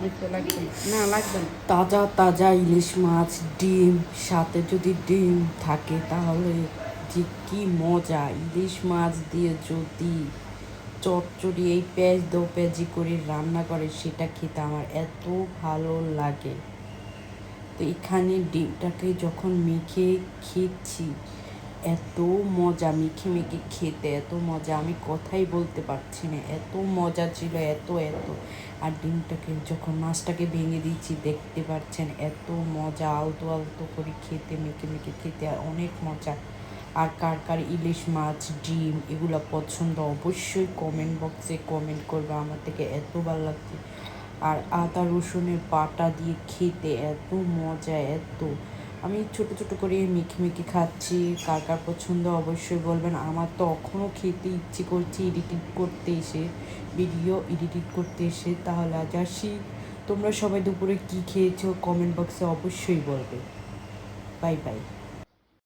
দেখতে লাগবে না, লাগবে না। তাজা তাজা ইলিশ মাছ, ডিম, সাথে যদি ডিম থাকে তাহলে যে কি মজা! ইলিশ মাছ দিয়ে যদি চচ্চড়ি এই পেঁয়াজ দো পেঁয়াজি করে রান্না করে সেটা খেতে আমার এত ভালো লাগে। তো এখানে ডিমটাকে যখন মেখে খেয়েছি, এত মজা! মেখে মেখে খেতে এত মজা, আমি কথাই বলতে পারছি না, এত মজা ছিল, এত এত। আর ডিমটাকে যখন মাছটাকে ভেঙে দিচ্ছি দেখতে পাচ্ছেন, এত মজা! আলতো আলতো করে খেতে, মেখে মেখে খেতে আর অনেক মজা। আর কার কার ইলিশ মাছ, ডিম এগুলো পছন্দ অবশ্যই কমেন্ট বক্সে কমেন্ট করবে। আমার থেকে এত ভালো লাগছে। আর আদা রসুনের বাটা দিয়ে খেতে এত মজা, এত। আমি ছোটো ছোটো করে মেখে মেখে খাচ্ছি। কার কার পছন্দ অবশ্যই বলবেন। আমার তো এখনও খেতে ইচ্ছে করছে ভিডিও এডিটিং করতে এসে। তাহলে আজ আসি, তোমরা সবাই দুপুরে কী খেয়েছো কমেন্ট বক্সে অবশ্যই বলবে। Bye bye.